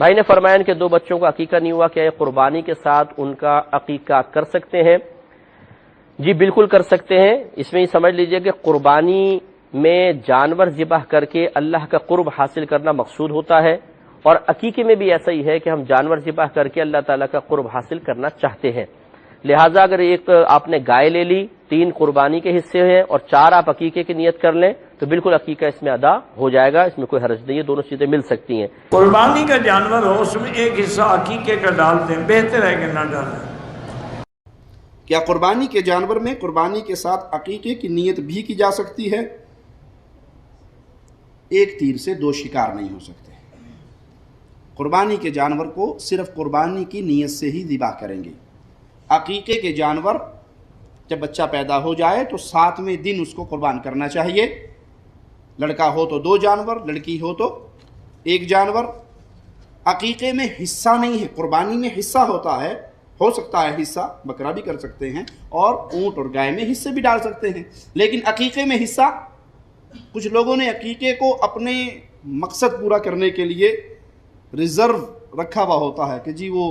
بھائی نے فرمایا کہ 2 بچوں کا عقیقہ نہیں ہوا، کیا یہ قربانی کے ساتھ ان کا عقیقہ کر سکتے ہیں؟ جی بالکل کر سکتے ہیں۔ اس میں یہ سمجھ لیجئے کہ قربانی میں جانور ذبح کر کے اللہ کا قرب حاصل کرنا مقصود ہوتا ہے، اور عقیقے میں بھی ایسا ہی ہے کہ ہم جانور ذبح کر کے اللہ تعالیٰ کا قرب حاصل کرنا چاہتے ہیں۔ لہٰذا اگر ایک آپ نے گائے لے لی، 3 قربانی کے حصے ہیں اور 4 آپ عقیقے کی نیت کر لیں تو بالکل عقیقہ اس میں ادا ہو جائے گا، اس میں کوئی حرج نہیں ہے، دونوں چیزیں مل سکتی ہیں۔ قربانی کا جانور ہو اس میں ایک حصہ عقیقے کا ڈال دیں، بہتر ہے کہ نہ ڈالیں۔ کیا قربانی کے جانور میں قربانی کے ساتھ عقیقے کی نیت بھی کی جا سکتی ہے؟ ایک تیر سے 2 شکار نہیں ہو سکتے۔ قربانی کے جانور کو صرف قربانی کی نیت سے ہی ذبح کریں گے۔ عقیقے کے جانور جب بچہ پیدا ہو جائے تو 7ویں دن اس کو قربان کرنا چاہیے۔ لڑکا ہو تو 2 جانور، لڑکی ہو تو 1 جانور۔ عقیقے میں حصہ نہیں ہے، قربانی میں حصہ ہوتا ہے، ہو سکتا ہے حصہ بکرا بھی کر سکتے ہیں اور اونٹ اور گائے میں حصے بھی ڈال سکتے ہیں، لیکن عقیقے میں حصہ کچھ لوگوں نے عقیقے کو اپنے مقصد پورا کرنے کے لیے ریزرو رکھا ہوا ہوتا ہے کہ جی وہ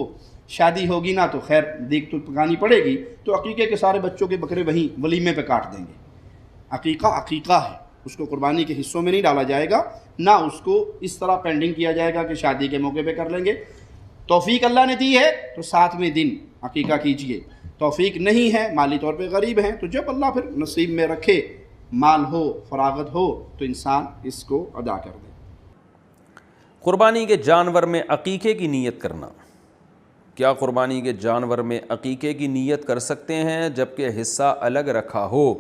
شادی ہوگی نا تو خیر دیکھ تو پکانی پڑے گی تو عقیقے کے سارے بچوں کے بکرے وہیں ولیمے پہ کاٹ دیں گے۔ عقیقہ عقیقہ ہے، اس کو قربانی کے حصوں میں نہیں ڈالا جائے گا، نہ اس کو اس طرح پینڈنگ کیا جائے گا کہ شادی کے موقع پہ کر لیں گے۔ توفیق اللہ نے دی ہے تو 7ویں دن عقیقہ کیجئے، توفیق نہیں ہے، مالی طور پہ غریب ہیں، تو جب اللہ پھر نصیب میں رکھے، مال ہو، فراغت ہو تو انسان اس کو ادا کر دے۔ قربانی کے جانور میں عقیقے کی نیت کرنا۔ کیا قربانی کے جانور میں عقیقے کی نیت کر سکتے ہیں جبکہ حصہ الگ رکھا ہو؟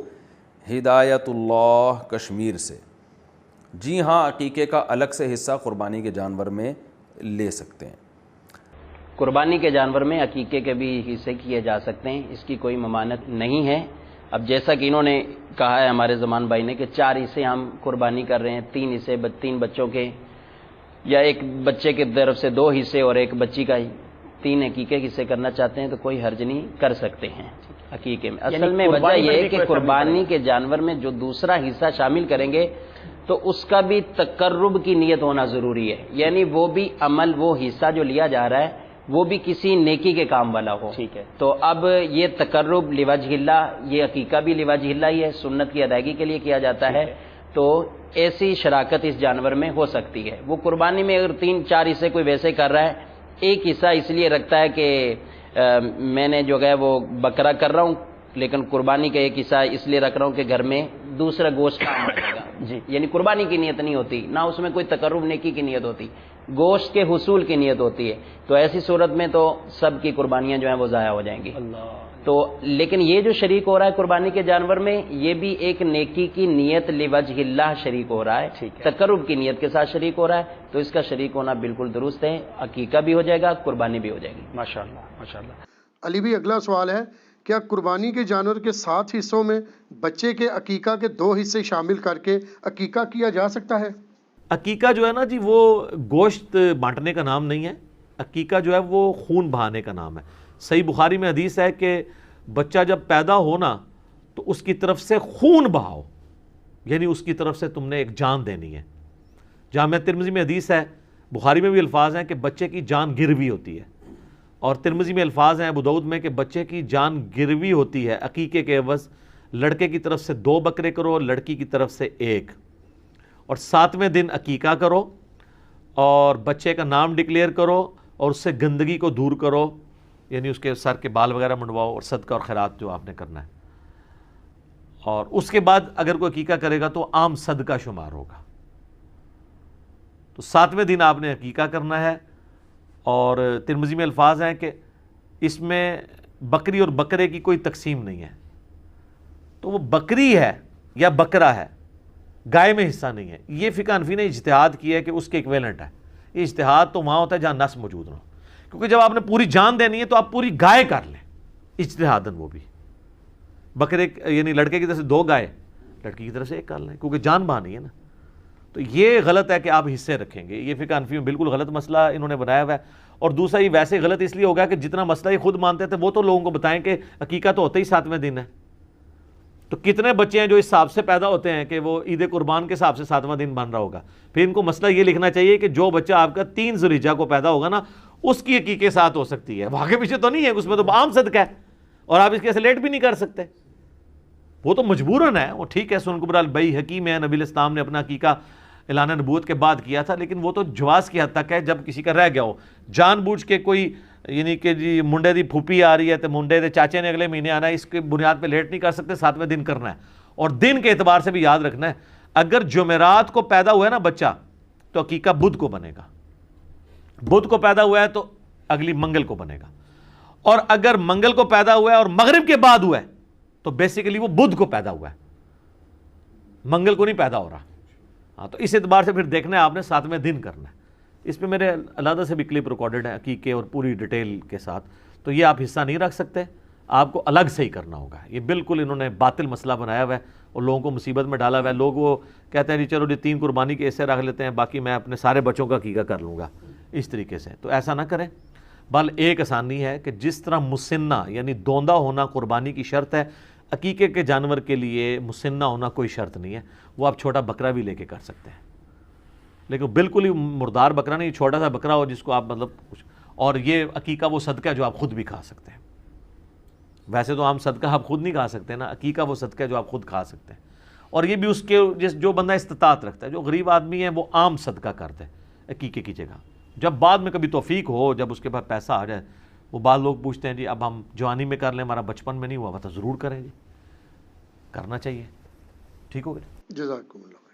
ہدایت اللہ کشمیر سے۔ جی ہاں، عقیقے کا الگ سے حصہ قربانی کے جانور میں لے سکتے ہیں۔ قربانی کے جانور میں عقیقے کے بھی حصے کیے جا سکتے ہیں، اس کی کوئی ممانعت نہیں ہے۔ اب جیسا کہ انہوں نے کہا ہے ہمارے زمان بھائی نے کہ 4 حصے ہم قربانی کر رہے ہیں، 3 حصے 3 بچوں کے، یا ایک بچے کی طرف سے 2 حصے اور ایک بچی کا 3 عقیقے کے حصے کرنا چاہتے ہیں تو کوئی حرج نہیں، کر سکتے ہیں عقیقے میں۔ اصل میں وجہ یہ ہے کہ قربانی کے جانور میں جو دوسرا حصہ شامل کریں گے تو اس کا بھی تقرب کی نیت ہونا ضروری ہے، یعنی وہ بھی عمل، وہ حصہ جو لیا جا رہا ہے وہ بھی کسی نیکی کے کام والا ہو۔ ٹھیک ہے، تو اب یہ تقرب لوجہ اللہ، یہ عقیقہ بھی لوجہ اللہ ہی ہے، سنت کی ادائیگی کے لیے کیا جاتا ہے، تو ایسی شراکت اس جانور میں ہو سکتی ہے۔ وہ قربانی میں اگر 3-4 حصے کوئی ویسے کر رہا ہے، ایک حصہ اس لیے رکھتا ہے کہ میں نے جو ہے وہ بکرا کر رہا ہوں، لیکن قربانی کا ایک حصہ اس لیے رکھ رہا ہوں کہ گھر میں دوسرا گوشت کام آ جائے گا، جی، یعنی قربانی کی نیت نہیں ہوتی، نہ اس میں کوئی تقرب نیکی کی نیت ہوتی، گوشت کے حصول کی نیت ہوتی ہے، تو ایسی صورت میں تو سب کی قربانیاں جو ہیں وہ ضائع ہو جائیں گی۔ تو لیکن یہ جو شریک ہو رہا ہے قربانی کے جانور میں، یہ بھی ایک نیکی کی نیت لوجہ اللہ شریک ہو رہا ہے، تقرب کی نیت کے ساتھ شریک ہو رہا ہے، تو اس کا شریک ہونا بالکل درست ہے، عقیقہ بھی ہو جائے گا، قربانی بھی ہو جائے گی۔ ماشاءاللہ ماشاءاللہ۔ علی بھی اگلا سوال ہے، کیا قربانی کے جانور کے 7 حصوں میں بچے کے عقیقہ کے 2 حصے شامل کر کے عقیقہ کیا جا سکتا ہے؟ عقیقہ جو ہے نا جی، وہ گوشت بانٹنے کا نام نہیں ہے، عقیقہ جو ہے وہ خون بہانے کا نام ہے۔ صحیح بخاری میں حدیث ہے کہ بچہ جب پیدا ہونا تو اس کی طرف سے خون بہاؤ، یعنی اس کی طرف سے تم نے ایک جان دینی ہے۔ جامع ترمذی میں حدیث ہے، بخاری میں بھی الفاظ ہیں کہ بچے کی جان گروی ہوتی ہے، اور ترمذی میں الفاظ ہیں ابو داؤد میں کہ بچے کی جان گروی ہوتی ہے عقیقے کے عوض، لڑکے کی طرف سے 2 بکرے کرو، لڑکی کی طرف سے 1، اور 7ویں دن عقیقہ کرو اور بچے کا نام ڈکلیئر کرو اور اس سے گندگی کو دور کرو، یعنی اس کے سر کے بال وغیرہ منڈواؤ، اور صدقہ اور خیرات جو آپ نے کرنا ہے، اور اس کے بعد اگر کوئی عقیقہ کرے گا تو عام صدقہ شمار ہوگا۔ تو 7ویں دن آپ نے عقیقہ کرنا ہے، اور ترمذی میں الفاظ ہیں کہ اس میں بکری اور بکرے کی کوئی تقسیم نہیں ہے، تو وہ بکری ہے یا بکرا ہے، گائے میں حصہ نہیں ہے۔ یہ فقہ حنفی نے اجتہاد کیا ہے کہ اس کے ایکویلنٹ ہے۔ یہ اجتہاد تو وہاں ہوتا ہے جہاں نص موجود نہ ہو، کیونکہ جب آپ نے پوری جان دینی ہے تو آپ پوری گائے کر لیں اجتہاداً، وہ بھی بکرے یعنی لڑکے کی طرف سے 2 گائے، لڑکی کی طرف سے 1 کر لیں، کیونکہ جان بہانی ہے نا۔ تو یہ غلط ہے کہ آپ حصے رکھیں گے، یہ فقہ حنفی میں بالکل غلط مسئلہ انہوں نے بنایا ہوا ہے۔ اور دوسرا یہ ویسے غلط اس لیے ہوگا کہ جتنا مسئلہ یہ خود مانتے تھے وہ تو لوگوں کو بتائیں کہ عقیقہ تو ہوتا ہی 7ویں دن ہے، تو کتنے بچے ہیں جو اس حساب سے پیدا ہوتے ہیں کہ وہ عید قربان کے حساب سے 7واں دن بن رہا ہوگا؟ پھر ان کو مسئلہ یہ لکھنا چاہیے کہ جو بچہ آپ کا 3 ذو الحجہ کو پیدا ہوگا نا، اس کی عقیقے ساتھ ہو سکتی ہے، وہ آگے پیچھے تو نہیں ہے، اس میں تو عام صدقہ ہے اور آپ اس کے لیٹ بھی نہیں کر سکتے، وہ تو مجبوراً ہے۔ وہ ٹھیک ہے، سنن کبریٰ البئی حکیم ہے، نبی علیہ السلام نے اپنا عقیقہ اعلان نبوت کے بعد کیا تھا، لیکن وہ تو جواز کی حد تک ہے جب کسی کا رہ گیا ہو۔ جان بوجھ کے کوئی یعنی کہ جی منڈے دی پھوپھی آ رہی ہے تو منڈے دے چاچے نے اگلے مہینے آنا ہے، اس کے بنیاد پہ لیٹ نہیں کر سکتے، 7ویں دن کرنا ہے۔ اور دن کے اعتبار سے بھی یاد رکھنا ہے، اگر جمعرات کو پیدا ہوا ہے نا بچہ تو عقیقہ بدھ کو بنے گا، بدھ کو پیدا ہوا ہے تو اگلی منگل کو بنے گا، اور اگر منگل کو پیدا ہوا ہے اور مغرب کے بعد ہوا ہے تو بیسیکلی وہ بدھ کو پیدا ہوا ہے، منگل کو نہیں پیدا ہو رہا۔ ہاں، تو اس اعتبار سے پھر دیکھنا ہے آپ نے 7ویں دن کرنا ہے۔ اس پہ میرے علیحدہ سے بھی کلپ ریکارڈڈ ہے عقیقے اور پوری ڈیٹیل کے ساتھ، تو یہ آپ حصہ نہیں رکھ سکتے، آپ کو الگ سے ہی کرنا ہوگا۔ یہ بالکل انہوں نے باطل مسئلہ بنایا ہوا ہے اور لوگوں کو مصیبت میں ڈالا ہوا ہے۔ لوگ وہ کہتے ہیں جی چلو جی 3 قربانی کے ایسے رکھ لیتے ہیں، باقی میں اپنے سارے بچوں کا عقیقہ کر لوں گا، اس طریقے سے۔ تو ایسا نہ کریں، بل ایک آسانی ہے کہ جس طرح مسنہ یعنی دوندہ ہونا قربانی کی شرط ہے، عقیقے کے جانور کے لیے مسنہ ہونا کوئی شرط نہیں ہے، وہ آپ چھوٹا بکرا بھی لے کے کر سکتے ہیں، لیکن بالکل ہی مردار بکرا نہیں، چھوٹا سا بکرا ہو جس کو آپ مطلب کچھ، اور یہ عقیقہ وہ صدقہ ہے جو آپ خود بھی کھا سکتے ہیں۔ ویسے تو عام صدقہ آپ خود نہیں کھا سکتے نا، عقیقہ وہ صدقہ ہے جو آپ خود کھا سکتے ہیں، اور یہ بھی اس کے جو بندہ استطاعت رکھتا ہے، جو غریب آدمی ہے وہ عام صدقہ کرتے ہیں عقیقے کی جگہ۔ جب بعد میں کبھی توفیق ہو، جب اس کے پاس پیسہ آ جائے، وہ بعض لوگ پوچھتے ہیں جی اب ہم جوانی میں کر لیں، ہمارا بچپن میں نہیں ہوا، تو ضرور کریں جی، کرنا چاہیے۔ ٹھیک ہو گیا؟ جزاکم اللہ۔